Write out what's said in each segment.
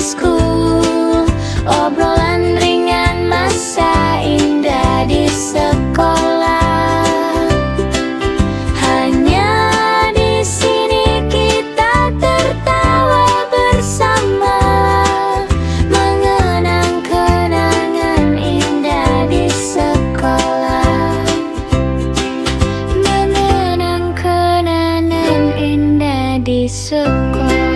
School, obrolan ringan masa indah di sekolah. Hanya di sini kita tertawa bersama, mengenang kenangan indah di sekolah. Mengenang kenangan indah di sekolah.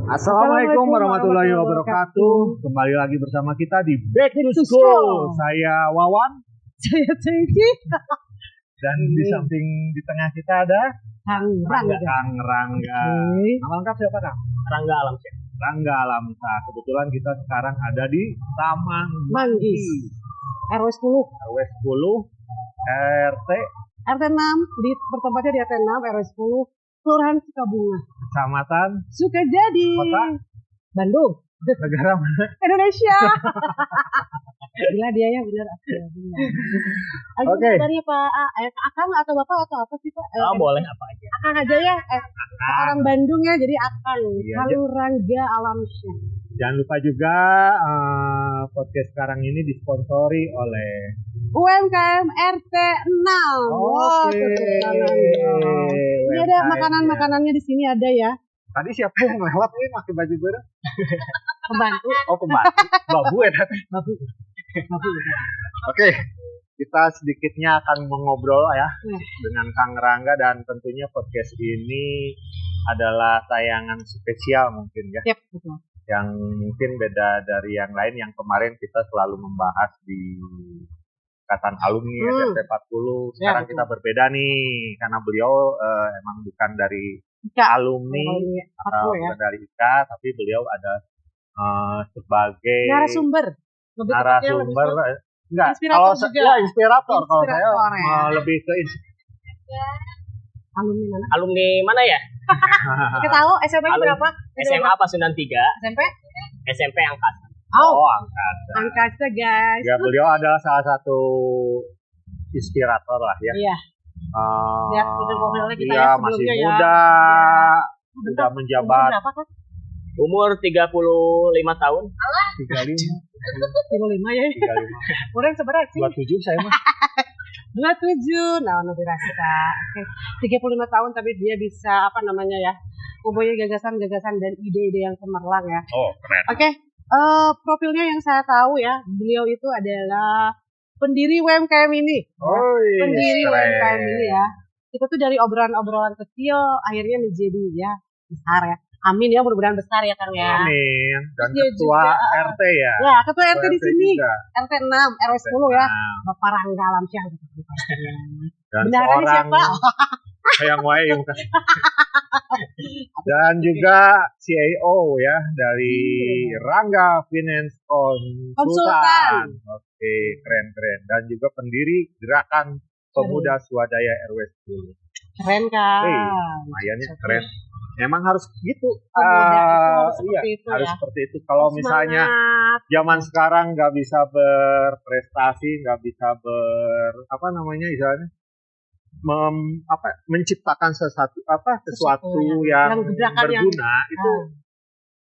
Assalamualaikum warahmatullahi wabarakatuh. Kembali lagi bersama kita di Back to School. Saya Wawan. Saya Cici. Dan di samping di tengah kita ada Kang Rangga. Kang Rangga. Nama lengkap siapa, Kang? Rangga Alamsyah. Rangga Alamsyah. Kebetulan kita sekarang ada di Taman Manggis. RW 10. RW 10 RT RT 6 di bertempatnya di RT 6 RW 10 Kelurahan Sukabunga. Kecamatan Sukajadi. Kota Bandung. negara mana? Indonesia. Gila dia ya benar. Oke. Dari Pak Akang atau Bapak atau apa sih Pak? Boleh apa aja. Akang aja ya. Orang Bandung ya jadi Akang. Iya, Kang Rangga Alamsyah. Jangan lupa juga podcast sekarang ini disponsori oleh UMKM RT 6. Wah, Oke. Ini ada makanan-makanannya di sini ada ya. Tadi siapa yang lewat nih pakai baju bareng? Pembantu. Oh, pembantu. Babu ya tadi. Oke, kita sedikitnya akan mengobrol ya dengan Kang Rangga, dan tentunya podcast ini adalah tayangan spesial mungkin ya. Yep, betul. Yang mungkin beda dari yang lain, yang kemarin kita selalu membahas di ikatan alumni SMP 40. Sekarang Ya, kita berbeda nih karena beliau emang bukan dari Ika. alumni atau ya. bukan dari IKA, tapi beliau ada sebagai Narasumber. narasumber. Enggak, Inspirator kalau juga. ya inspirator. Kalau saya Inspirator, ya. lebih ke Alumni mana? Alumni mana ya? Kita tahu SMP Alumni. berapa? SMA Pasundan 3, SMP? SMP Angkasa. angkasa. Angkasa guys. Ya, beliau adalah salah satu inspirator lah ya. Iya. Ya, itu profilnya kita Iya, ya masih sebelumnya ya. muda, Iya. sudah menjabat Berapa kan? Umur 35 tahun. 35, 35 ya. 35. Orang seberapa sih? 27 saya mah. 27. Nah, lebih rasa. Oke. 35 tahun tapi dia bisa apa namanya ya? Mempunyai gagasan-gagasan dan ide-ide yang cemerlang ya. Oh, keren. Oke, profilnya yang saya tahu ya, beliau itu adalah pendiri UMKM ini. Oh, iya, Pendiri keren. UMKM ini ya. Itu tuh dari obrolan-obrolan kecil akhirnya menjadi ya besar ya. Amin ya, mudah-mudahan besar ya Kang ya. Amin. Dan Dia ketua juga, RT ya. Ya, ketua RT di sini. juga. RT 6, RW 10 ya. Nah, Bapak Rangga Alamsyah. dan Benarannya seorang siapa? yang wae bukan. Dan juga CEO ya dari Rangga Finance Konsultan. Oke, keren-keren. Dan juga pendiri Gerakan Pemuda Swadaya RW 10. Keren kan? Lumayan ya, keren. Memang harus gitu. Pemuda itu harus Iya, seperti itu harus ya. seperti itu. Kalau misalnya Semangat. zaman sekarang nggak bisa berprestasi, nggak bisa apa namanya istilahnya, menciptakan sesuatu Sesuatu yang gebrakan yang berguna itu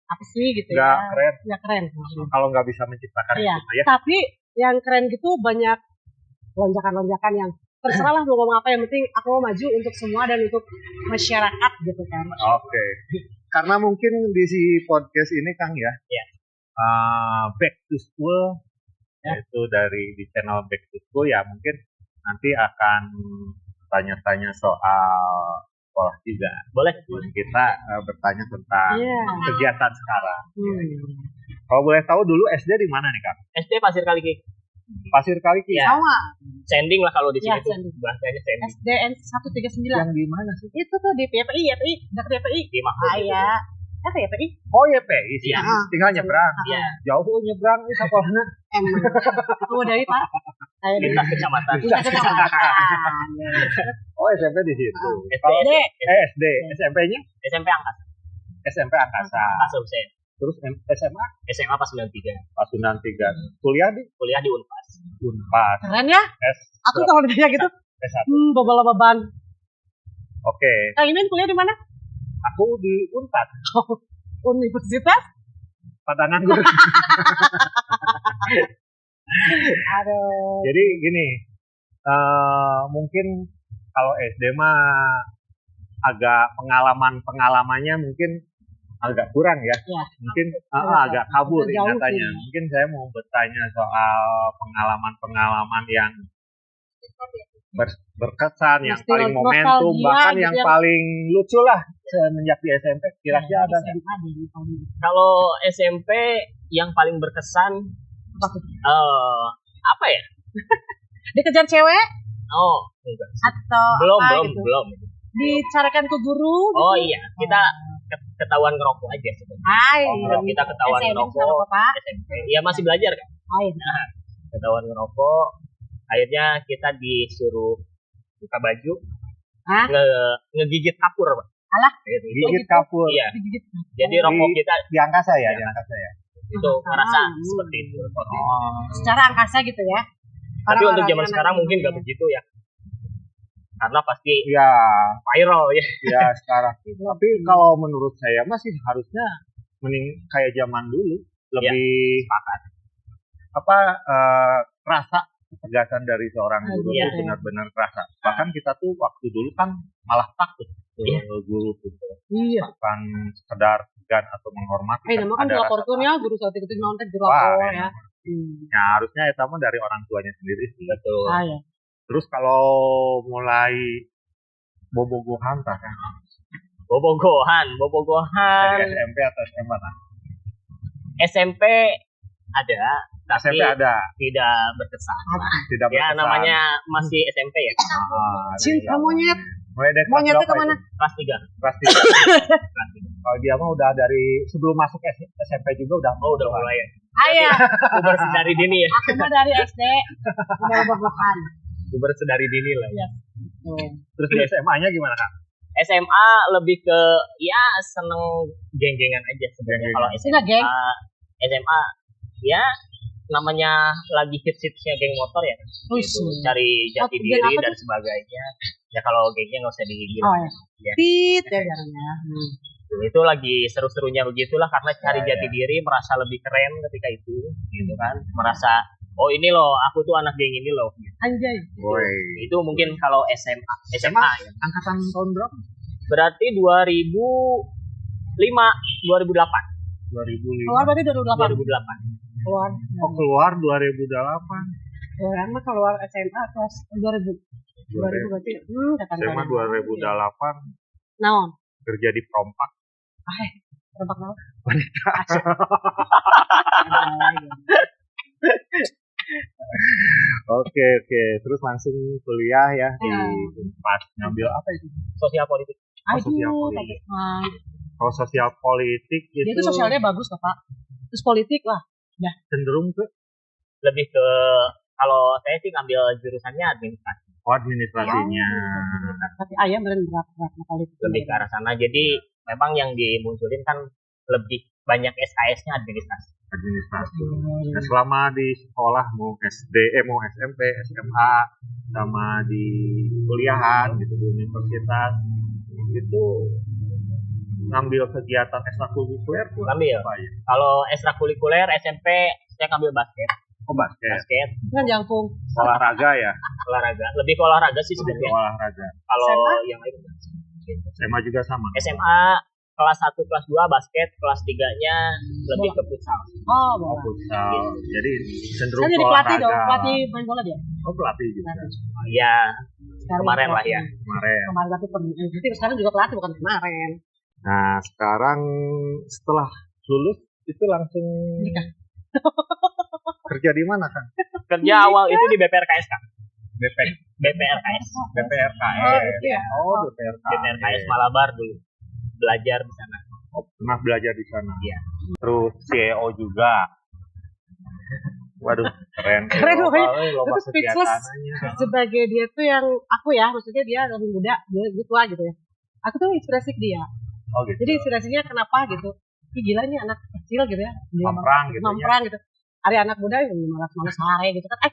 apa sih gitu nggak ya? keren. Nggak keren. Kalau nggak bisa menciptakan Iya. itu ya. Tapi yang keren gitu banyak lonjakan-lonjakan yang terserah lah mau ngomong apa, yang penting aku mau maju untuk semua dan untuk masyarakat gitu kan. Oke. Karena mungkin di si podcast ini Kang ya. Iya. Back to School, Ya. yaitu dari di channel Back to School ya, mungkin nanti akan tanya-tanya soal sekolah juga. Boleh. Terus kita bertanya tentang Iya. kegiatan sekarang. Kalau boleh tahu dulu SD di mana nih Kang? SD Pasir Kaliki. Pasir Kaliki. Ya. Sama Sending lah kalau di sini Ya, tuh. sending. Bahasanya sending. SDN 139. Yang di mana sih? Itu tuh di PPI, dekat PPI. Di Makmur. Iya. Apa ya PPI? Oh ya PI sih. Iya. Tinggal nyebrang. Iya. Jauh nyebrang ini sekolahnya. Emang. Tunggu dari Pak. Saya dari Lintas kecamatan. Oh, SMP di situ. SD. Kalau SD, SMP-nya SMP Angkasa. SMP Angkasa. Angkasa Hussein. Terus SMA SMA pas 93. pas 93. Kuliah di Kuliah di Unpas. Unpad. Keren ya. S Aku kalau ditanya gitu, S1. bawa beban. Oke, Kang Imin kuliah di mana? aku di Unpad. Universitas? Padangan Guru. Aduh. Jadi gini, mungkin kalau SD mah agak pengalamannya mungkin agak kurang ya. Ya. Mungkin Agak- agak kabur agak jauh ingatannya. sih. Mungkin saya mau bertanya soal pengalaman-pengalaman yang berkesan, yang paling Nostalgia momentum, bahkan gitu yang ya. paling lucu lah semenjak di SMP. Kira-kira ada nggak? SMA deh, paling. Kalau SMP yang paling berkesan Apa tuh? apa ya? Dikejar cewek Oh, enggak. atau Belum, apa belum, gitu? belum. Dicarikan ke guru gitu? Oh iya, kita ketahuan ngerokok aja sebenarnya. Hai. Kalau kita ketahuan SMP ngerokok, sama Pak. SMP. Ya masih belajar kan? Hai. Ketahuan ngerokok, akhirnya kita disuruh buka baju, Hah? ngegigit kapur, Pak. Alah. Gitu. Gigit kapur. Iya. Digigit. Jadi rokok kita Di angkasa ya, di angkasa ya. itu ngerasa seperti itu. Oh. Secara angkasa gitu ya. Tapi untuk Orang-orang zaman yang sekarang anak mungkin gitu nggak begitu ya. Karena pasti Ya, viral ya. ya sekarang. Tapi kalau menurut saya masih harusnya mending kayak zaman dulu, lebih apa rasa ketegasan dari seorang guru Iya. itu benar-benar kerasa. Bahkan kita tuh waktu dulu kan malah takut ke Iya. guru tuh, Iya. bukan sekedar segan atau menghormati. Eh, nama kan ada lapor rasa tuh ya, guru saat itu nonton di Wah, lapor iya. ya. Ya, harusnya itu mah dari orang tuanya sendiri sih. Betul. Ah ya. Terus kalau mulai bobogohan tak kan? Bobogohan Dari SMP atau SMA tak? SMP ada, tapi SMP ada, tidak berkesan. tidak Ya berkesan. namanya masih SMP ya. Ah, Cinta monyet. mulai dari kelas Monyetnya berapa kemana? itu? Kelas 3. Kelas 3. Kalau dia mah udah dari sebelum masuk SMP juga udah Oh, udah mulai ya. Ah ya. Puber sedari dini ya. Aku mah dari SD udah bobogohan. Puber sedari dini lah. Iya. Terus di SMA-nya gimana Kak? SMA lebih ke ya seneng geng-gengan aja sebenarnya. Geng-gengan. Kalau Sini geng. SMA ya namanya lagi hits-hitsnya geng motor ya kan. Wih, Gitu, cari jati Geng diri apa dan sebagainya. Ya kalau gengnya nggak usah digigit. Oh ya. Ya. Tit ya jarangnya. Itu lagi seru-serunya begitulah karena cari Ya, jati diri, merasa lebih keren ketika itu, gitu kan. Merasa oh ini loh, aku tuh anak geng ini loh. Gitu. Anjay. Woi. Itu mungkin kalau SMA ya. Angkatan tahun berapa? Berarti 2005, 2008. 2005. Keluar berarti 2008. 2008. Keluar. Oh, keluar 2008. Keluar mah keluar SMA kelas 2000. 2000 berarti kata SMA 2008 Naon? kerja di Prompak. Tempat naon? Oke. Terus langsung kuliah ya di Unpad. Ngambil apa itu? Sosial politik. sosial Aduh, politik. tapi Kalau sosial politik dia itu itu sosialnya bagus kok Pak. Terus politik lah. cenderung ke Lebih ke kalau saya sih ngambil jurusannya administrasi. administrasinya. Tapi ayam berat politik. Lebih ke arah sana. Jadi memang yang dimunculin kan lebih banyak SKS-nya administrasi. Administrasi. Nah, selama di sekolah mau SD, mau SMP, SMA, sama di kuliahan gitu di universitas itu ngambil kegiatan ekstrakurikuler tuh Ngambil. apa ya? Kalau ekstrakurikuler SMP saya ngambil basket. Oh basket, Basket, Kan jangkung. olahraga ya, olahraga. Lebih ke olahraga sih lebih ke sebenarnya. olahraga. Kalau SMA? yang lain SMA juga sama. SMA kelas 1, kelas 2 basket, kelas 3-nya lebih ke futsal. Oh, Oh bola. futsal. Jadi cenderung Kan ke jadi pelatih olahraga. dong, pelatih main bola dia. Oh pelatih juga Ya, Sekarang kemarin lah pelatih. ya. kemarin. Kemarin tapi berarti sekarang juga pelatih bukan kemarin. Nah sekarang setelah lulus itu langsung Nikah. kerja di mana kan? Kerja awal itu di BPRKS kan. BP, BPRKS. BPRKS. Iya. Oh BPRKS. BPRKS Malabar dulu. Belajar di sana. Oh, pernah belajar di sana. Iya. Terus CEO juga. Waduh, keren. Keren, Lomba, woy. lomba Itu speechless. kegiatannya. Sebagai dia tuh yang aku ya, maksudnya dia lebih muda, dia tua gitu ya. Aku tuh inspirasi ke dia. Oh gitu. Jadi inspirasinya kenapa gitu? ih gila ini anak kecil gitu ya, gila Mamprang banget, gitu ya. mamprang gitu. Ada anak muda yang malas-malas sare gitu kan,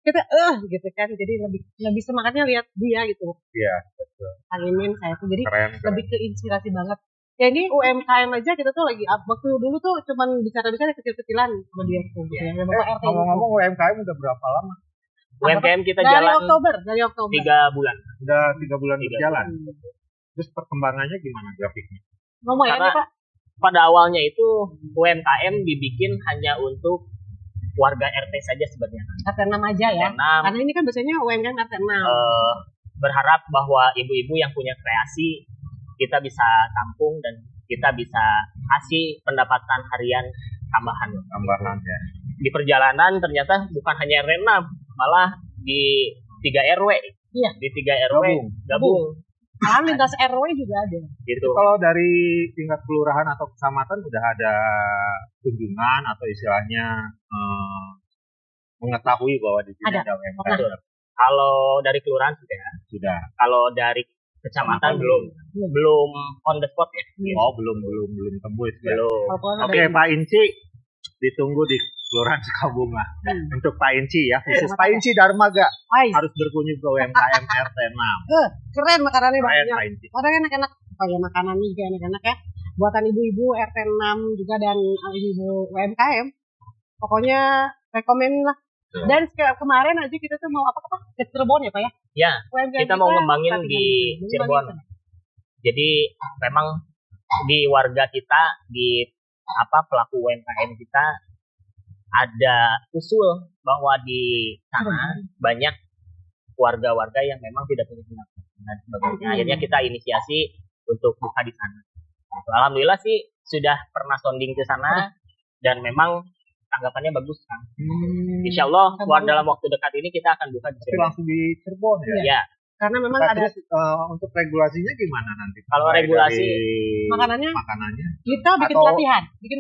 kita gitu kan, jadi lebih semangatnya lihat dia gitu. Iya, betul. Kang Imin saya tuh jadi Keren. lebih ke inspirasi banget. Ya ini UMKM aja kita tuh lagi waktu dulu tuh cuman bicara-bicara kecil-kecilan sama dia tuh gitu ya. Bapak RT gitu. Ngomong-ngomong UMKM udah berapa lama? UMKM kita dari jalan Oktober. 3 bulan. Udah 3 bulan Tiga berjalan. Terus perkembangannya gimana grafiknya? Ngomong ya Karena nih Pak. pada awalnya itu UMKM dibikin hanya untuk warga RT saja sebenarnya. RT 6 aja ya. RT 6 Karena ini kan biasanya UMKM RT 6. berharap bahwa ibu-ibu yang punya kreasi kita bisa tampung dan kita bisa kasih pendapatan harian tambahan. Tambahan ya. Di perjalanan ternyata bukan hanya RT 6, malah di 3 RW. Iya. Di 3 RW gabung. Malah lintas RW juga ada. Gitu. Kalau dari tingkat kelurahan atau kecamatan udah ada kunjungan atau istilahnya mengetahui bahwa di sini Ada. ada UMKM. Betul. Kalau dari kelurahan Sudah. kalau dari kecamatan belum on the spot ya. Oh, belum tembus ya. Belum. Oke, Pak Inci ditunggu di Kelurahan Sukabunga. Untuk Pak Inci ya, khusus Pak Inci Darmaga harus berkunjung ke UMKM RT 6. Keren makanannya Keren banyak. Pak Inci. Orang enak-enak. Oh ya makanannya juga enak-enak ya. Buatan ibu-ibu RT 6 juga dan ibu UMKM. Pokoknya rekomen lah. Dan kemarin aja kita tuh mau apa ke Cirebon ya Pak ya? Ya, UMKM kita mau ngembangin di Cirebon. Jadi memang di warga kita, di pelaku UMKM kita ada usul bahwa di sana banyak warga-warga yang memang tidak punya pendapatan dan sebagainya. Akhirnya kita inisiasi untuk buka di sana. Alhamdulillah sih sudah pernah sounding ke sana dan memang tanggapannya bagus kan. Insya Allah dalam waktu dekat ini kita akan buka di Tapi Cirebon. langsung di Cirebon ya. Ya, Karena memang Nah, ada terus untuk regulasinya gimana nanti? Kalau Mulai regulasi, dari makanannya makanannya. kita bikin Atau-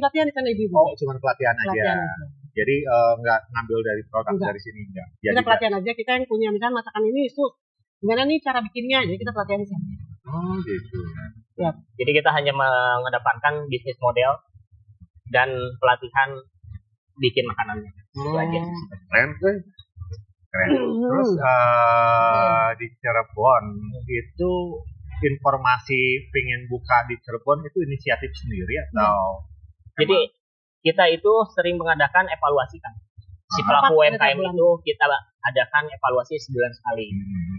pelatihan di sana ibu-ibu. Oh, cuma pelatihan aja. Pelatihan aja. Jadi nggak ngambil dari produk Enggak. dari sini enggak. Kita Jadi pelatihan aja, kita yang punya misalnya masakan ini gimana nih cara bikinnya, jadi kita pelatihan di sana. oh gitu. jadi kita hanya mengedepankan bisnis model dan pelatihan bikin makanannya. Itu aja. Keren tuh. Keren. Terus di Cirebon itu informasi pengen buka di Cirebon itu inisiatif sendiri atau Jadi kita itu sering mengadakan evaluasi kan. Si Apa pelaku setiap UMKM bulan? itu kita adakan evaluasi sebulan sekali.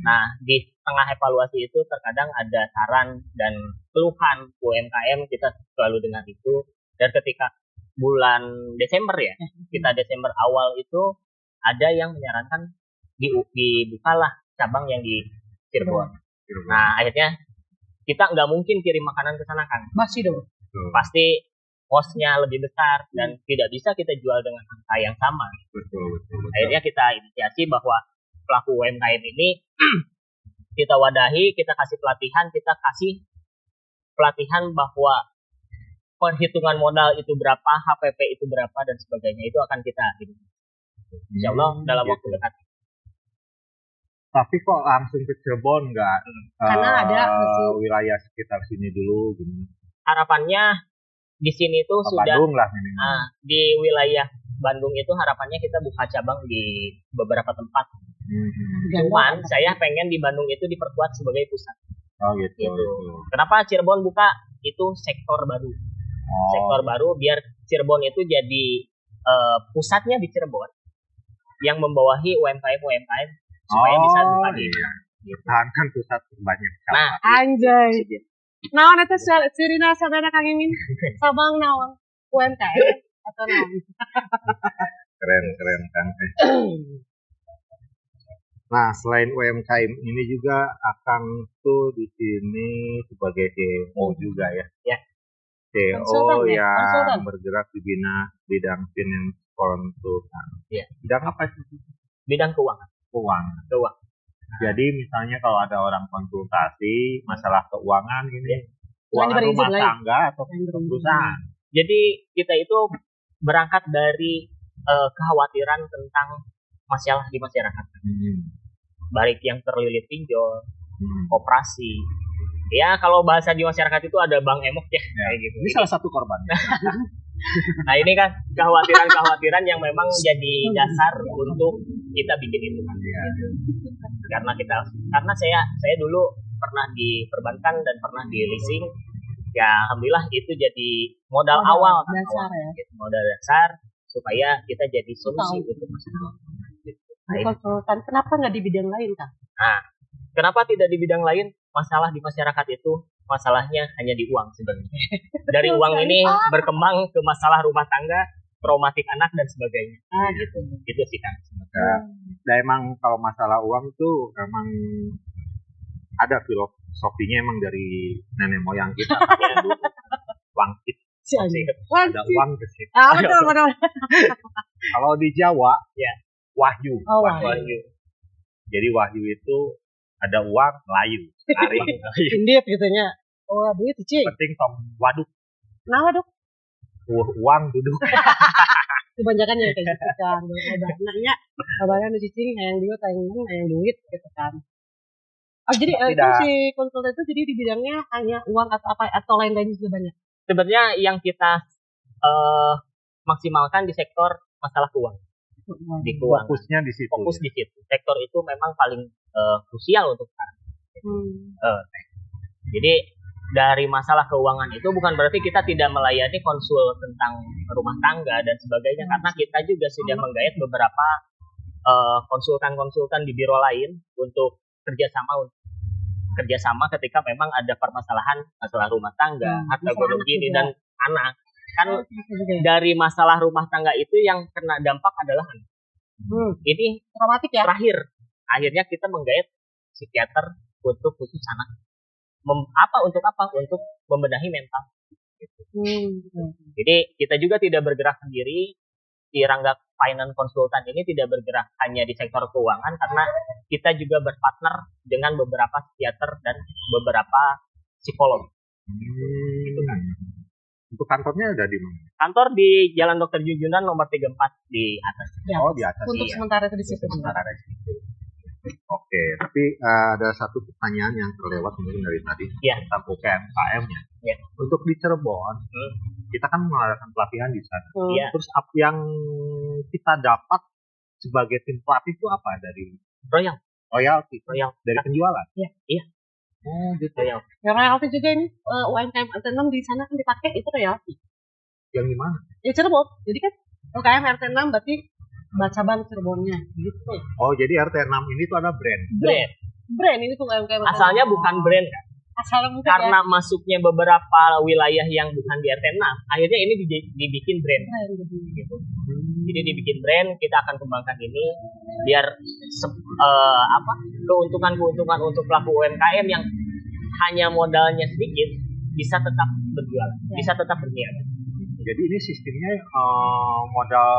Nah, di tengah evaluasi itu terkadang ada saran dan keluhan UMKM, kita selalu dengar itu. Dan ketika bulan Desember ya, kita Desember awal itu ada yang menyarankan dibukalah cabang yang di Cirebon. Nah, akhirnya kita nggak mungkin kirim makanan ke sana kan. Masih dong. Pasti cost-nya lebih besar dan tidak bisa kita jual dengan angka yang sama. betul. Akhirnya kita inisiasi bahwa pelaku UMKM ini kita wadahi, kita kasih pelatihan bahwa perhitungan modal itu berapa, HPP itu berapa dan sebagainya itu akan kita Insya Allah dalam waktu dekat. Tapi kok langsung ke Cirebon nggak? Karena ada wilayah sekitar sini dulu gitu. Harapannya di sini tuh sudah Bandung lah minimal. di wilayah Bandung itu harapannya kita buka cabang di beberapa tempat. Cuman saya pengen di Bandung itu diperkuat sebagai pusat. Oh gitu. Gitu. Kenapa Cirebon buka? Itu sektor baru. Sektor baru biar Cirebon itu jadi pusatnya di Cirebon yang membawahi UMKM supaya bisa buka di Pertahankan pusat terbanyak. Nah, Anjay. Naon itu sirina sabana Kang Imin? Sabang naon? UMKM atau naon? Keren kan. Nah, selain UMKM ini juga Akang tuh di sini sebagai CEO juga ya. Ya. CEO Konsultan ya? Konsultan. yang bergerak di bidang finance konsultan. Ya. Bidang apa sih? bidang keuangan. Keuangan. Jadi misalnya kalau ada orang konsultasi masalah keuangan ini, keuangan berizin rumah lah ya. tangga atau perusahaan. Jadi kita itu berangkat dari kekhawatiran tentang masalah di masyarakat. Baik yang terlilit pinjol, koperasi, Ya kalau bahasa di masyarakat itu ada Bang Emok ya, kayak gitu. Ini salah satu korbannya. Nah ini kan kekhawatiran-kekhawatiran yang memang jadi dasar untuk kita bikin itu kan. Karena saya dulu pernah di perbankan dan pernah di leasing. Ya alhamdulillah itu jadi modal awal kan, dasar ya. modal dasar supaya kita jadi solusi untuk masyarakat. Nah, ini. Konsultan, kenapa nggak di bidang lain, Kak? Nah, kenapa tidak di bidang lain? Masalah di masyarakat itu masalahnya hanya di uang sebenarnya. Dari uang ini berkembang ke masalah rumah tangga, traumatik anak dan sebagainya. Gitu. Itu sih kan. Nah emang kalau masalah uang tuh emang ada filosofinya emang dari nenek moyang kita. Ya, dulu. Wangsit. Ada uang ke situ. Betul. Kalau di Jawa, ya wahyu. Oh, wahyu. Jadi wahyu itu ada uang, layu. Lari. Indit gitunya. Oh, duit cicing. Penting tong waduk. Nah, waduk. Uang duduk. Kebanyakan yang kayak gitu kan. Anaknya, kabarnya cicing, yang duit, yang duit gitu kan. Oh, jadi itu si konsultan itu jadi di bidangnya hanya uang atau apa atau lain-lain juga banyak. Sebenarnya yang kita maksimalkan di sektor masalah keuangan. Di keuangan. Fokusnya di situ. Fokus di situ. Sektor itu memang paling krusial untuk sekarang. Jadi dari masalah keuangan itu bukan berarti kita tidak melayani konsul tentang rumah tangga dan sebagainya, karena kita juga sudah menggait beberapa konsultan-konsultan di biro lain untuk kerjasama ketika memang ada permasalahan masalah rumah tangga, harta gono gini dan anak. Kan dari masalah rumah tangga itu yang kena dampak adalah anak. Ini traumatik ya. Akhirnya kita menggait psikiater untuk khusus anak. Untuk membenahi mental. Jadi kita juga tidak bergerak sendiri. Di Rangga Finance Consultant ini tidak bergerak hanya di sektor keuangan, karena kita juga berpartner dengan beberapa psikiater dan beberapa psikolog. Gitu kan. Untuk kantornya ada di mana? Kantor di Jalan Dr. Junjunan nomor 34 di atas. Oh, di atas. Untuk sementara itu di situ. Oke, tapi ada satu pertanyaan yang terlewat mungkin dari tadi tentang UMKM-nya. Ya. Untuk di Cirebon, kita kan mengadakan pelatihan di sana. Terus apa yang kita dapat sebagai tim pelatih itu apa dari royalti dari penjualan? Iya. Oh, gitu. Royalti juga ini UMKM RT6 di sana kan dipakai itu royalti. Yang gimana? Ya Cirebon. Jadi kan UMKM RT6 berarti cabang Cirebonnya gitu. Oh, jadi RT6 ini tuh ada brand ini tuh UMKM. Asalnya bukan brand kan? Asalnya bukan karena masuknya beberapa wilayah yang bukan di RT6, akhirnya ini dibikin brand. Gitu. Jadi dibikin brand, kita akan kembangkan ini biar keuntungan untuk pelaku UMKM yang hanya modalnya sedikit bisa tetap berjualan, bisa tetap berniaga. Jadi ini sistemnya modal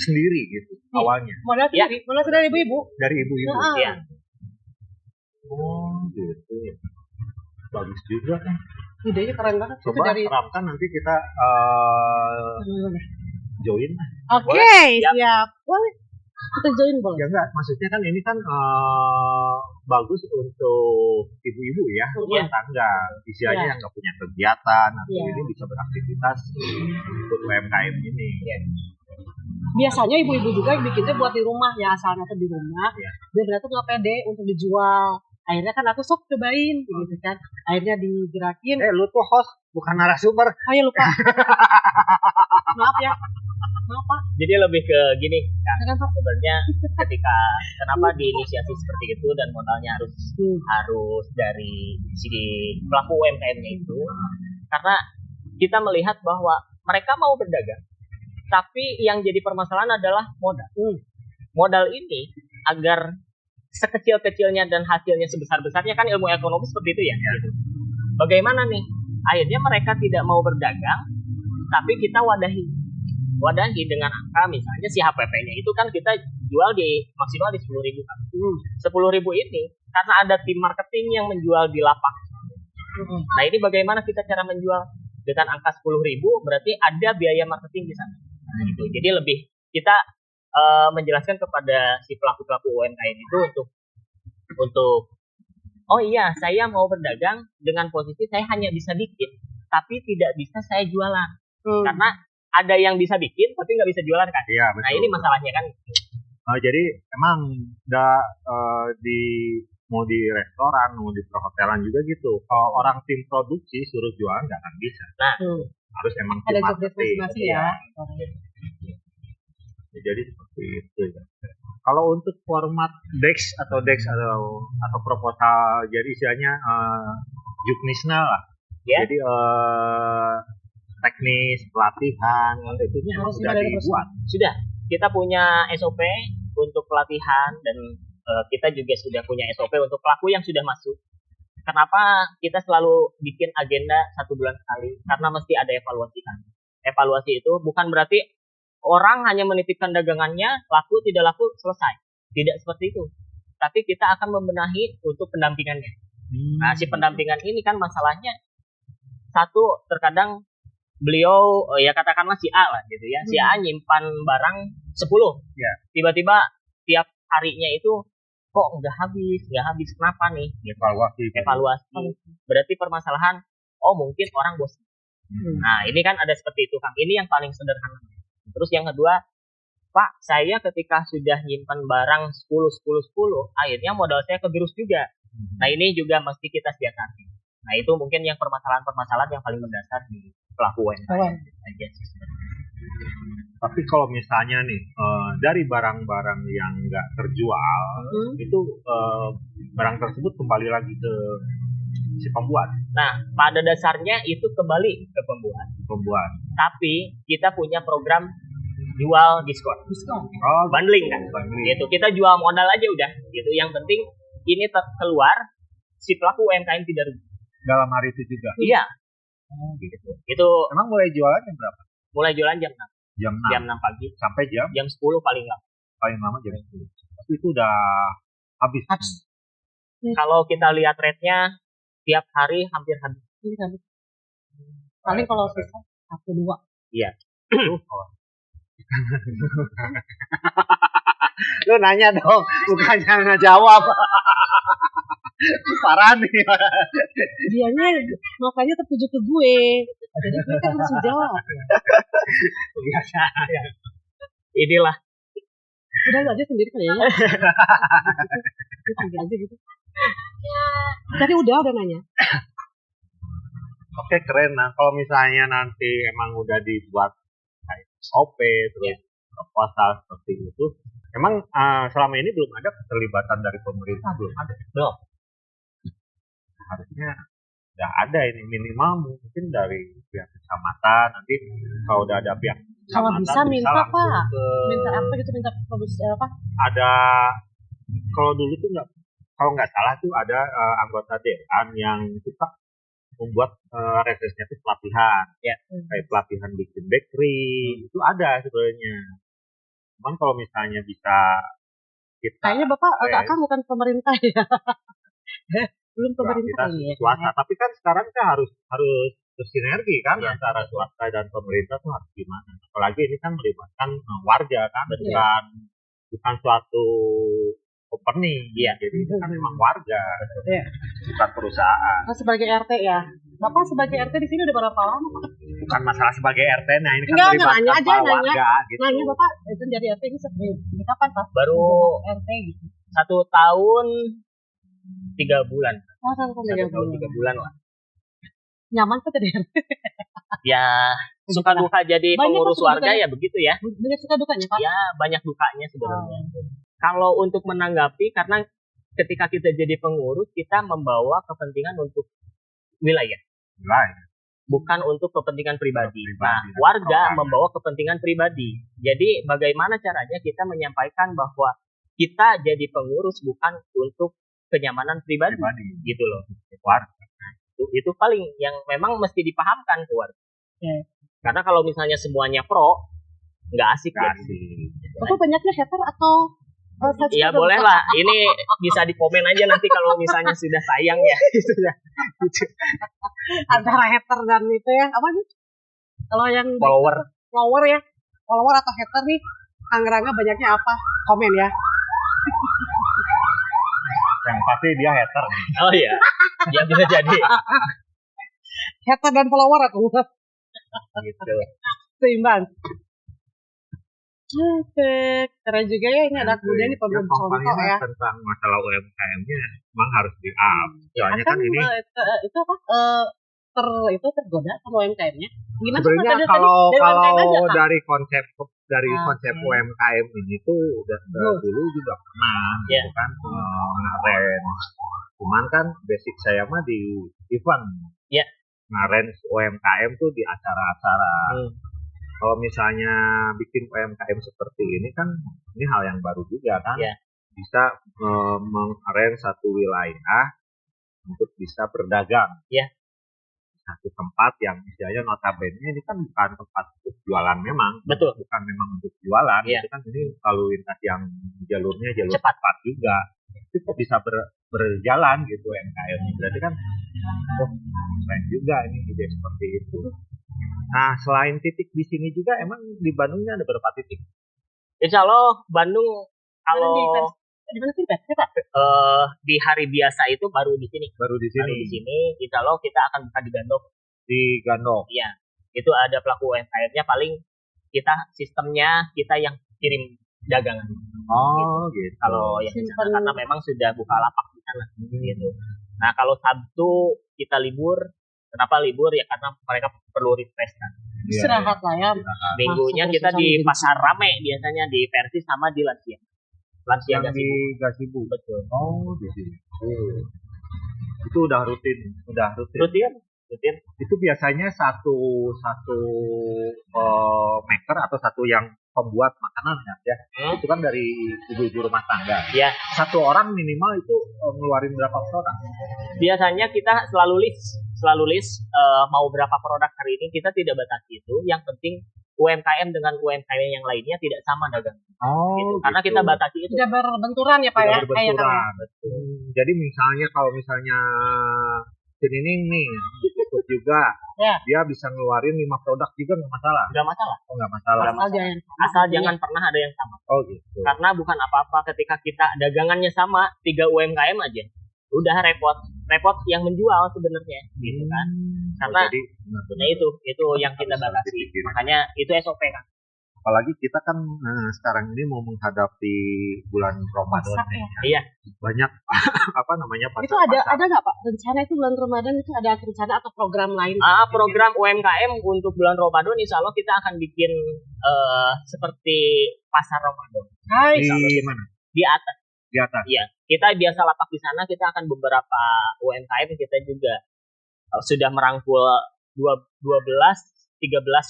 sendiri gitu awalnya. Modal sendiri, modal dari ibu-ibu. Dari ibu-ibu. Iya. Oh, gitu. Bagus juga kan. Idenya keren banget. Coba terapkan nanti kita join. Oke, siap. Boleh. Kita join boleh. Ya enggak, maksudnya kan ini kan bagus untuk ibu-ibu ya, rumah tangga. Istilahnya yang nggak punya kegiatan, atau ini bisa beraktivitas untuk UMKM ini. Biasanya ibu-ibu juga yang bikinnya buat di rumah ya, asalnya tuh di rumah. Dia ternyata nggak pede untuk dijual. Akhirnya kan aku sok cobain gitu kan. Akhirnya digerakin. Lu tuh host bukan narasumber. Ayo lupa. Maaf ya. Maaf Pak. Jadi lebih ke gini kan, sebenarnya ketika kenapa diinisiasi seperti itu dan modalnya harus dari si pelaku UMKM-nya itu, karena kita melihat bahwa mereka mau berdagang, tapi yang jadi permasalahan adalah modal. Modal ini agar sekecil-kecilnya dan hasilnya sebesar-besarnya, kan ilmu ekonomi seperti itu ya. Gitu. Bagaimana nih? Akhirnya mereka tidak mau berdagang, tapi kita wadahi dengan angka misalnya si HPP-nya itu kan kita jual maksimal di 10.000 kan. 10.000 ini karena ada tim marketing yang menjual di lapak. Nah ini bagaimana kita cara menjual dengan angka 10.000, berarti ada biaya marketing di sana. Gitu. Jadi lebih kita menjelaskan kepada si pelaku-pelaku UMKM itu untuk untuk oh iya saya mau berdagang dengan posisi saya hanya bisa bikin tapi tidak bisa saya jualan karena ada yang bisa bikin tapi nggak bisa jualan kan. Iya, Nah betul. ini masalahnya kan. Jadi emang di mau di restoran, mau di perhotelan juga gitu. Kalau orang tim produksi suruh jualan nggak akan bisa. Nah Harus emang tim Ada job marketing. destinasi ya. Jadi seperti itu ya. Kalau untuk format Dex atau proposal, jadi istilahnya juknisna lah. Ya. Jadi teknis pelatihan itu Ya, harus sudah ada dibuat. sudah kita punya SOP untuk pelatihan dan kita juga sudah punya SOP untuk pelaku yang sudah masuk. Kenapa kita selalu bikin agenda 1 bulan sekali? Karena mesti ada evaluasi kan. Evaluasi itu bukan berarti orang hanya menitipkan dagangannya, laku tidak laku selesai. Tidak seperti itu. Tapi kita akan membenahi untuk pendampingannya. Nah, si pendampingan ini kan masalahnya satu terkadang beliau ya katakanlah si A lah gitu ya. Si A nyimpan barang 10. Ya. Tiba-tiba tiap harinya itu kok nggak habis kenapa nih? Evaluasi. Berarti permasalahan mungkin orang bosan. Nah, ini kan ada seperti itu, Kang. Ini yang paling sederhana. Terus yang kedua, Pak, saya ketika sudah nyimpan barang 10, akhirnya modal saya kegerus juga. Nah, ini juga mesti kita siasati. Nah, itu mungkin yang permasalahan yang paling mendasar di pelaku UMKM. Tapi kalau misalnya nih dari barang-barang yang nggak terjual, itu barang tersebut kembali lagi ke si pembuat. Nah, pada dasarnya itu kembali ke pembuat. Tapi kita punya program jual diskon. Oh, Bundling kan. Gitu. Kita jual modal aja udah. Gitu. Yang penting ini keluar si pelaku UMKM tidak rugi. dalam hari itu juga. Iya. Gitu. Itu Emang mulai jualan jam berapa? mulai jualan jam 6. Jam 6 Jam 6 pagi. sampai jam Jam 10 paling lama. paling lama jam 10. Tapi itu udah habis. Kalau kita lihat rate-nya tiap hari hampir habis. Paling kalau sisa 1-2. Iya. Lu nanya dong, bukannya ngejawab. Parah nih. Dianya makanya tertuju ke gue. Jadi gue kan harus jawab. Biasa. Inilah. Udah lu aja sendiri kayaknya. Gue sendiri aja gitu. Tadi udah nanya. Oke, keren. Nah, kalau misalnya nanti emang udah dibuat kayak SOP terus proposal seperti itu, emang selama ini belum ada keterlibatan dari pemerintah, belum ada. Belum. Harusnya udah ada ini, minimal mungkin dari pihak kecamatan. Nanti kalau udah ada pihak Kalau kecamatan bisa minta langsung Pak. ke Minta apa gitu, minta produksi apa? ada, kalau dulu tuh nggak salah tuh ada anggota dewan yang suka membuat refreshnya itu pelatihan, Ya. kayak pelatihan bikin bakery, itu ada sebenarnya. Cuman kalau misalnya bisa kita Kayaknya Bapak Kakak bukan pemerintah ya. Belum kita pemerintah ya. swasta, tapi kan sekarang kan harus bersinergi kan antara swasta dan pemerintah tuh harus gimana. Apalagi ini kan melibatkan warga kan, bukan suatu company, jadi itu kan memang warga, bukan perusahaan. Nah, sebagai RT ya. Bapak sebagai RT di sini udah berapa lama Pak? Bukan masalah sebagai RT, nah ini kan Enggak, melibatkan nanya aja, para nanya. warga gitu. Nanya Bapak itu jadi RT ini di kapan Pak? Baru RT gitu. 1 tahun 3 bulan. Oh, 1 tahun 3 bulan lah. Nyaman kok jadi RT. Ya suka duka jadi Banyak pengurus suka warga dukanya. ya begitu ya. Banyak suka dukanya Pak. Ya banyak dukanya sebenarnya. Kalau untuk menanggapi, karena ketika kita jadi pengurus kita membawa kepentingan untuk wilayah, bukan untuk kepentingan pribadi. Nah, warga membawa kepentingan pribadi. Jadi bagaimana caranya kita menyampaikan bahwa kita jadi pengurus bukan untuk kenyamanan pribadi. Gitu loh. Warga. Itu paling yang memang mesti dipahamkan ke warga. Karena kalau misalnya semuanya pro, nggak asik. Bapak banyaknya hater atau Ya boleh lah, ini bisa di komen aja nanti kalau misalnya sudah sayang ya. antara hater dan itu ya apa sih? Kalau yang Follower ya, follower atau hater nih, Kang Rangga banyaknya apa? Komen ya. Yang pasti dia hater. Oh iya, ya bisa jadi. Hater dan follower aku. Gitu. Seimbang. Oke, keren juga ya ini anak muda nih pemberi contoh ya. Tentang masalah UMKM-nya memang harus di-up. Soalnya kan ini itu apa? Itu tergoda sama UMKM-nya. Gimana sih sebenarnya tadi kalau dari UMKM aja, Kak? dari konsep Oke. UMKM ini tuh udah dulu juga pernah gitu kan nge-range. Cuman kan basic saya mah di event. Iya. Nge-range UMKM tuh di acara-acara. Kalau misalnya bikin UMKM seperti ini kan ini hal yang baru juga kan. Iya. Bisa meng-range satu wilayah untuk bisa berdagang. Iya. Satu tempat yang istilahnya notabene ini kan bukan tempat untuk jualan memang. Betul. Bukan memang untuk jualan. Iya. Itu kan ini lalu lintas yang jalurnya jalur Cepat. cepat juga. Itu kok bisa berjalan gitu UMKM. Berarti kan keren juga ini ide seperti itu. Nah, selain titik di sini juga emang di Bandungnya ada berapa titik? Insya Allah Bandung kalau Di mana sih, Pak? di hari biasa itu baru di sini. Baru di Baru sini. di sini, insya Allah kita akan buka di Gandok. Di Gandok. Iya, itu ada pelaku UMKM-nya paling kita sistemnya kita yang kirim dagangan. Oh, gitu. Kalau yang di sana Simpen. karena memang sudah buka lapak di sana gitu. Nah, kalau Sabtu kita libur, kenapa libur ya karena mereka perlu refresh kan. Iya, Istirahat lah ya. Minggunya Masuk kita ke di susah pasar rame biasanya di Persis sama di Lansia. Lansia yang di Gasibu. Gasibu. Betul. Oh, di sini. Itu udah rutin. Rutin. Itu biasanya satu maker atau satu yang pembuat makanan ya. Itu kan dari ibu-ibu rumah tangga. Ya, Satu orang minimal itu ngeluarin berapa produk? biasanya kita selalu list mau berapa produk hari ini, kita tidak batasi itu. Yang penting UMKM dengan UMKM yang lainnya tidak sama dagang. Oh, Gitu. Karena kita batasi itu. Tidak berbenturan ya, Pak ya? tidak Kayak berbenturan. Betul. Jadi misalnya kalau misalnya Cinining nih ikut juga, Ya. dia bisa ngeluarin 5 produk juga nggak masalah. Nggak masalah. Oh, nggak masalah. Asal jangan. Asal jangan pernah ada yang sama. Oh, gitu. Karena bukan apa-apa ketika kita dagangannya sama 3 UMKM aja. Udah repot yang menjual sebenarnya gitu kan. Karena jadi nah itu yang kita batasi. Makanya itu SOP kan. apalagi kita kan sekarang ini mau menghadapi bulan Ramadan Masak nih. ya. Iya. Banyak apa namanya Itu ada pasar. nggak Pak rencana itu bulan Ramadan itu ada rencana atau program lain? Program UMKM untuk bulan Ramadan insya Allah kita akan bikin seperti pasar Ramadan Hai. di mana? di atas. Di atas. Iya, kita biasa lapak di sana, kita akan beberapa UMKM kita juga sudah merangkul 13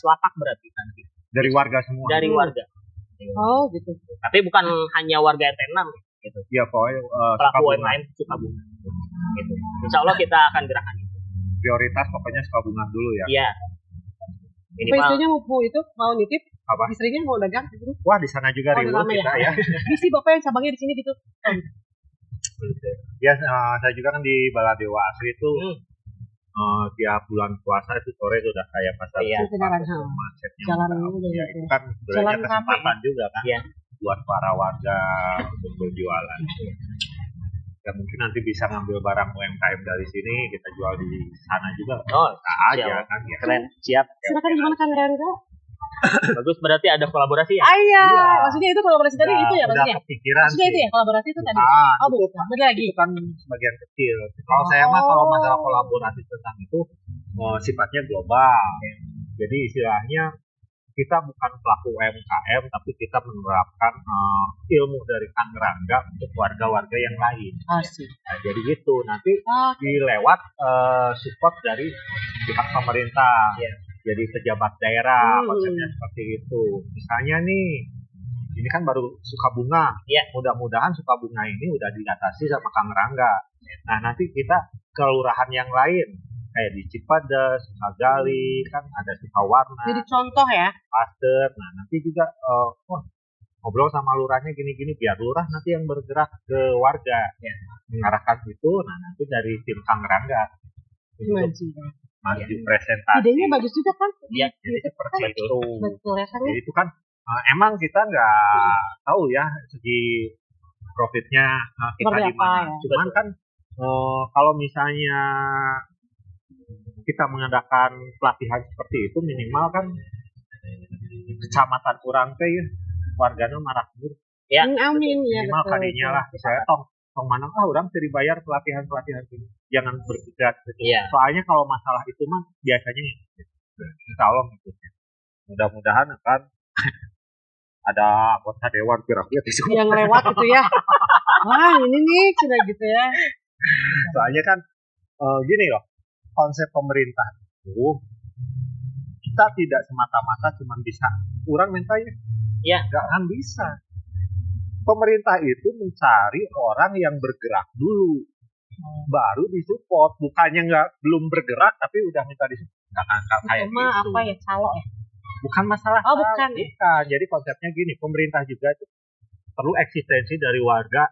lapak berarti nanti Dari warga semua. dari warga. Oh gitu. Tapi bukan hanya warga RT 6 gitu. Iya, pokoknya Pelaku Sukabumi. UMKM Sukabumi. Gitu. Insya Allah kita akan gerakan itu. Prioritas pokoknya Sukabumi dulu ya. Iya. Apa Minimal istrinya mau itu mau nitip? Apa? Istrinya mau dagang gitu. Wah, di sana juga Oh, riuh rame kita ya. Isi bapak yang cabangnya di sini gitu. Ya, saya juga kan di Baladewa Asri itu tiap bulan puasa itu sore sudah kayak pasar Iya. Tumpah, Jalan, macetnya Jalan udah. udah Ya, gitu. itu kan sebenarnya Jalan kesempatan juga kan Iya. buat para warga untuk berjualan. Ya mungkin nanti bisa ngambil barang UMKM dari sini kita jual di sana juga. Oh, Bisa aja siap. kan ya. Keren, siap. Silakan gimana Kang Rendra? Bagus, berarti ada kolaborasi ya? Iya. Iya. Maksudnya itu kolaborasi tadi itu ya Udah maksudnya. kepikiran Maksudnya itu sih. ya kolaborasi itu tadi. Oh itu bukan. Beda lagi. kan sebagian kecil. Kalau saya mah kalau masalah kolaborasi tentang itu sifatnya global. Jadi istilahnya kita bukan pelaku UMKM tapi kita menerapkan ilmu dari Kang Rangga untuk warga-warga yang lain. Asik. Nah, jadi gitu. Nanti Oke. dilewat support dari pihak pemerintah. Iya. Jadi pejabat daerah Hmm. konsepnya seperti itu. Misalnya nih, ini kan baru Sukabunga. Iya. Mudah-mudahan Sukabunga ini udah diatasi sama Kang Rangga. Nah, nanti kita kelurahan yang lain kayak di Cipadas, Sukagali, kan ada Sukawarna, Jadi contoh ya. Pasteur. Nah, nanti juga ngobrol sama lurahnya gini-gini biar lurah nanti yang bergerak ke warga mengarahkan itu. Nah, nanti dari tim Kang Rangga untuk maju presentasi. Idenya bagus juga kan? Iya. Jadi seperti itu. Betul ya kan? Jadi itu kan emang kita nggak tahu ya segi profitnya kita Seperti di apa mana. ya? Cuman kan kalau misalnya kita mengadakan pelatihan seperti itu minimal kan kecamatan orang teh ya warganya marakmur Ya, Amin ya minimal betul. kadinya lah saya tong mana orang teu dibayar pelatihan ini jangan berpikiran gitu. Iya. Soalnya kalau masalah itu mah biasanya insya Allah gitu. Mudah-mudahan kan ada anggota dewan rakyat di situ. Yang lewat gitu ya. Wah ini nih sudah gitu ya. Soalnya kan gini loh, konsep pemerintah itu kita tidak semata-mata cuma bisa kurang mintanya. Iya. Nggak akan bisa. Pemerintah itu mencari orang yang bergerak dulu, baru disupport. Bukannya belum bergerak tapi udah minta disupport. Nggak akan kayak Cuma gitu. apa ya calo ya. Bukan masalah. Oh, bukan. Bukan. Jadi konsepnya gini, pemerintah juga itu perlu eksistensi dari warga,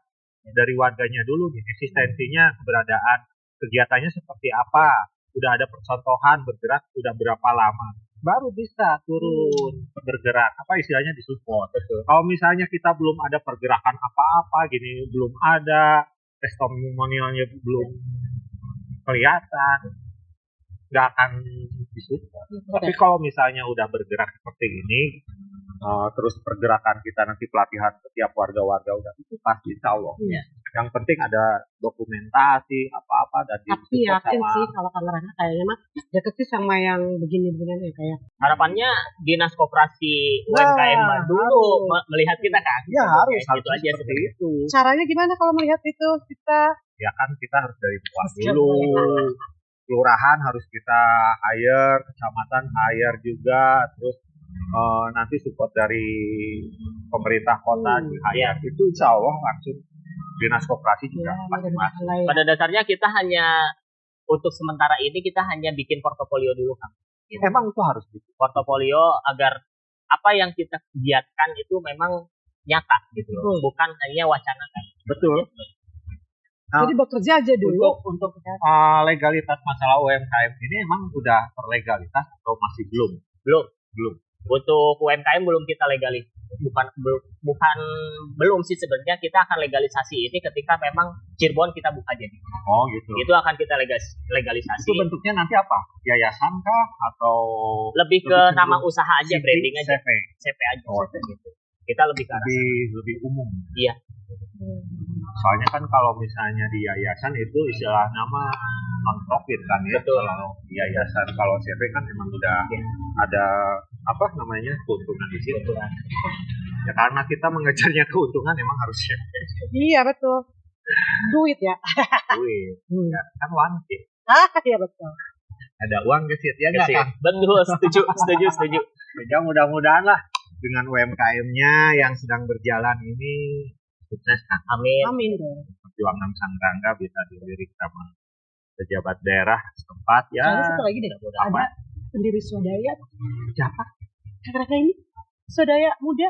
dari warganya dulu nih, eksistensinya, keberadaan, kegiatannya seperti apa, udah ada percontohan bergerak udah berapa lama, baru bisa turun bergerak, apa istilahnya disupport. Kalau misalnya kita belum ada pergerakan apa-apa gini, belum ada testimonialnya belum kelihatan, nggak akan disupport. Tapi kalau misalnya udah bergerak seperti ini, terus pergerakan kita nanti pelatihan setiap warga-warga udah itu pasti insya Allah. Iya. Yang penting ada dokumentasi apa-apa dan Tapi yakin sih kalau kameranya kayaknya mah deket sih sama yang begini-begini ya kayak. Harapannya Dinas Koperasi Wah, UMKM Bandung melihat kita kan. ya harus Gitu aja seperti sebenarnya. itu. Caranya gimana kalau melihat itu kita Ya kan kita harus dari bawah Siap, dulu. Kelurahan harus kita hire, kecamatan hire juga, terus nanti support dari pemerintah kota di hire. Itu insya Allah langsung Dinas Koperasi juga ya, pasti masuk. mulai Pada dasarnya kita hanya untuk sementara ini kita hanya bikin portofolio dulu kan. Emang itu harus gitu. Portofolio agar apa yang kita giatkan itu memang nyata gitu loh. Bukan hanya wacana kan. Betul. Nah, jadi bekerja aja dulu. untuk legalitas masalah UMKM ini emang udah terlegalitas atau masih belum? Belum. Untuk UMKM belum kita belum sih sebenarnya kita akan legalisasi ini ketika memang Cirebon kita buka jadi. Oh gitu. Itu akan kita legalisasi. Itu bentuknya nanti apa? Yayasan kah atau Lebih ke lebih nama cenderung usaha aja, CV, branding aja, CV? CP aja. Oh, gitu. Kita lebih ke arah sana. lebih umum. Iya. Soalnya kan kalau misalnya di yayasan itu istilah nama non profit kan ya. Betul. Kalau di yayasan, kalau CV kan emang udah ada apa namanya keuntungan di situ. Ya karena kita mengejarnya keuntungan emang harus CV. Iya betul. Duit ya. Duit. Ya, kan uang sih. Iya betul. Ada uang ke situ ya nggak Kasih. kan? Betul, setuju. Ya mudah-mudahan lah dengan UMKM-nya yang sedang berjalan ini sukses kan. Amin. Amin dong. Perjuangan Sang Rangga bisa dilirik sama pejabat daerah setempat ya. Soalnya satu lagi deh, ada pendiri swadaya. Siapa? Kata-kata ini swadaya muda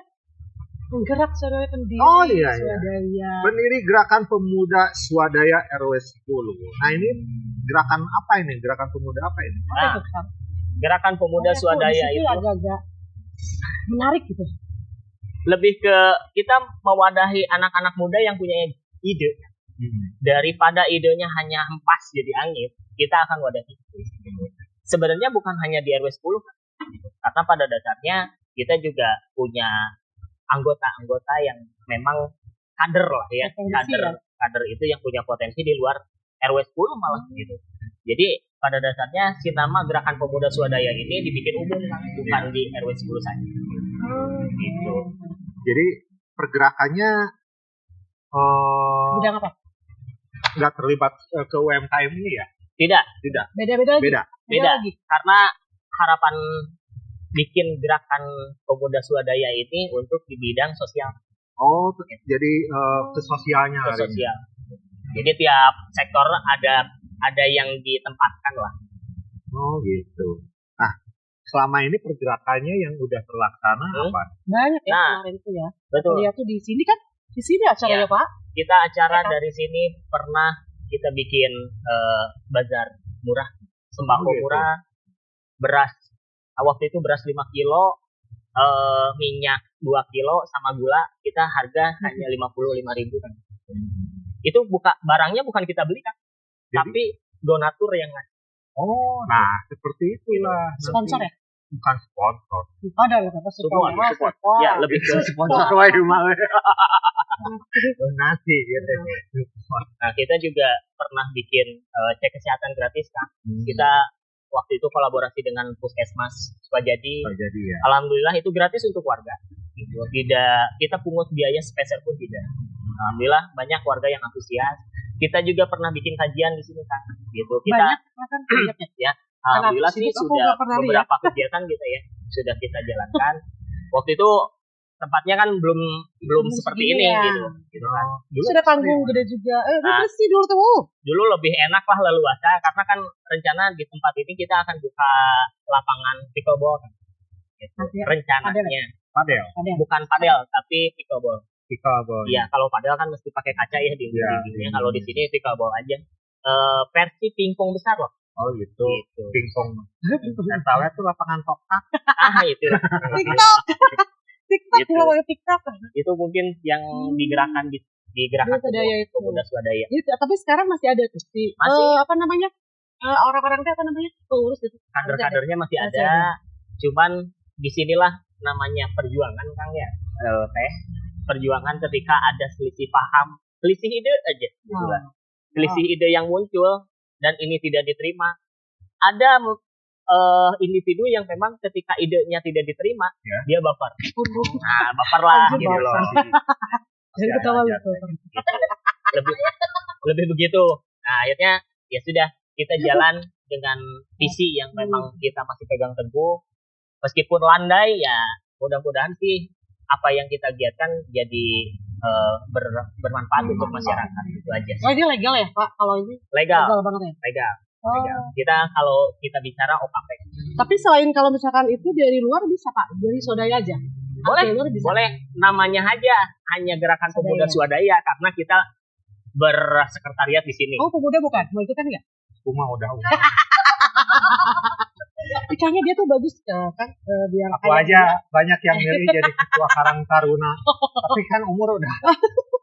menggerak swadaya pendiri Oh, iya. swadaya. Pendiri Gerakan Pemuda Swadaya RW 10. Nah ini gerakan apa ini? Gerakan pemuda apa ini? Apa Nah, itu, Kang? Gerakan Pemuda Pokoknya Swadaya di situ itu agak-agak menarik gitu. lebih ke kita mewadahi anak-anak muda yang punya ide. Daripada idenya hanya hempas jadi angin, kita akan wadahi. Sebenarnya bukan hanya di RW 10 kan? Karena pada dasarnya kita juga punya anggota-anggota yang memang kader lah ya, Potensi kader itu yang punya potensi di luar RW 10 malah gitu. Jadi pada dasarnya si nama Gerakan Pemuda Swadaya ini dibikin umum kan, bukan di RW 10 saja. Gitu. Jadi pergerakannya Bidang apa? nggak terlibat ke UMKM ini ya? Tidak, Beda-beda lagi. Beda. beda. lagi. Karena harapan bikin Gerakan Pemuda Swadaya ini untuk di bidang sosial. Oh, jadi ke sosialnya Ke hari ini. sosial. Jadi tiap sektor ada yang ditempatkan lah. Oh gitu. Nah, selama ini pergerakannya yang udah terlaksana apa? Banyak ya Nah, kemarin itu ya. Betul. Lihat tuh di sini kan. Di sini acaranya, Pak. Kita acara dari sini pernah kita bikin bazar murah, sembako Oh, gitu. murah, beras. Waktu itu beras 5 kilo minyak 2 kilo sama gula kita harga hanya 55.000 kan. Itu barangnya bukan kita beli kan, Jadi? tapi donatur yang ngasih. Oh, nah seperti itulah. Sponsor ya? Bukan sponsor. Ada ya apa Support, sponsor? support. Wah. Ya, lebih ke Sponsor wae mah. Donasi gitu. Nah, kita juga pernah bikin cek kesehatan gratis kan. Kita waktu itu kolaborasi dengan Puskesmas Sukajadi. Jadi ya. Alhamdulillah itu gratis untuk warga. Gitu. Tidak kita pungut biaya spesial pun tidak. Alhamdulillah banyak warga yang antusias. Kita juga pernah bikin kajian di sini kan. Gitu. Kita Banyak kan banyaknya. ya alhamdulillah Karena sih aku sudah nggak pernah lihat. beberapa kegiatan gitu ya sudah kita jalankan. Waktu itu tempatnya kan belum seperti ini Iya. gitu kan. Dulu Sudah panggung gede juga. Nah. Bersih dulu tuh. dulu lebih enak lah leluasa karena kan rencana di tempat ini kita akan buka lapangan pickleball kan. Gitu. Padel. Rencananya Padel. bukan padel tapi pickleball. Pickleball. Iya, kalau padel kan mesti pakai kaca ya di Iya, dindingnya. iya. Kalau di sini pickleball aja. Versi pingpong besar loh. Oh gitu. Gitu. Pingpong. Saya tahu itu lapangan tokak. Itu lah. TikTok. TikTok Gitu. kalau pakai TikTok. Itu mungkin yang digerakkan di gerakan Swadaya itu. pemuda swadaya. Itu, tapi sekarang masih ada tuh si Masih. apa namanya? Orang-orang itu apa namanya? Pengurus itu. Kader-kadernya masih Masih ada. Cuman disinilah namanya perjuangan Kang ya. Teh. Perjuangan ketika ada selisih paham, selisih ide aja gitu lah. Selisih ide yang muncul dan ini tidak diterima. Ada individu yang memang ketika idenya tidak diterima, Ya. dia baper. Nah, baper lah Anjir, gitu loh. Jadi ketawa Ada gitu. Lebih begitu. Nah, akhirnya ya sudah kita jalan dengan visi yang memang kita masih pegang teguh. Meskipun landai ya mudah-mudahan sih apa yang kita giatkan jadi bermanfaat untuk masyarakat itu aja. Oh, ini legal ya, Pak? Kalau ini Legal, legal banget ya. legal. Oh. Kita kalau kita bicara OKP. Tapi selain kalau misalkan itu dari luar bisa, Pak? Dari Swadaya aja. Boleh, Dari luar bisa. boleh namanya aja hanya Gerakan Pemuda Swadaya karena kita bersekretariat di sini. Oh, pemuda bukan? Mau ikutan nggak? Kuma udah. Ikannya dia tuh bagus kan biar Aku aja banyak yang milih jadi ketua Karang Taruna. Tapi kan umur udah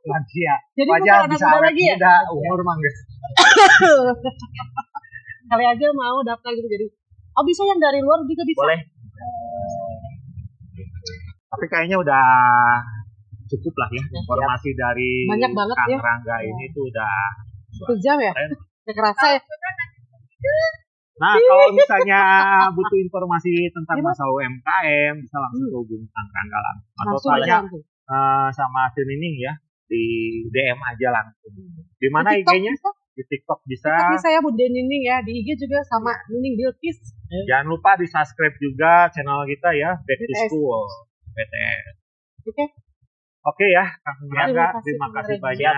lansia. Jadi Wajar bukan bisa anak muda awet lagi ya? muda, umur manggis. Kali aja mau daftar gitu jadi. Oh, bisa yang dari luar juga bisa. Boleh. Tapi kayaknya udah cukup lah ya informasi dari Banyak banget Kang ya. Rangga ini tuh udah. 1 jam ya? Udah kerasa ya? Nah, kalau misalnya butuh informasi tentang Gimana? masalah UMKM bisa langsung hubungi Kang Rangga langsung. Atau Langsung tanya langsung. sama Si Nining ya di DM aja langsung. Di mana Di TikTok IG-nya? bisa? Di TikTok bisa. Tapi saya Bunda Nining ya, di IG juga sama Nining Bilkis. Jangan lupa di subscribe juga channel kita ya, Back to BTS. School BTS. Oke. Oke ya, Kang Rangga, Terima terima kasih kasih banyak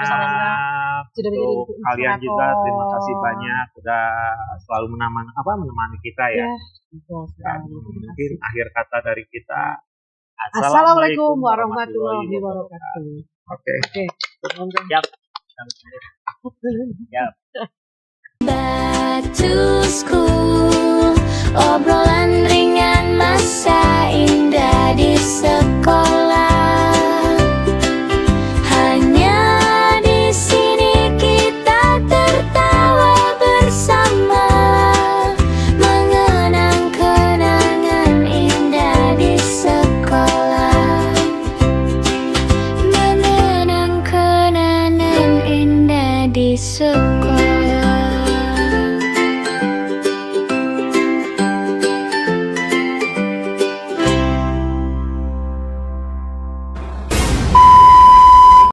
Sudah menjadi untuk kalian juga. Terima kasih inspirator. banyak udah selalu menemani kita ya. Ya. Betul Dan sekali. mungkin akhir kata dari kita. Assalamualaikum warahmatullahi wabarakatuh. Oke. Oke. Siap. Back to school, obrolan ringan masa indah di sekolah.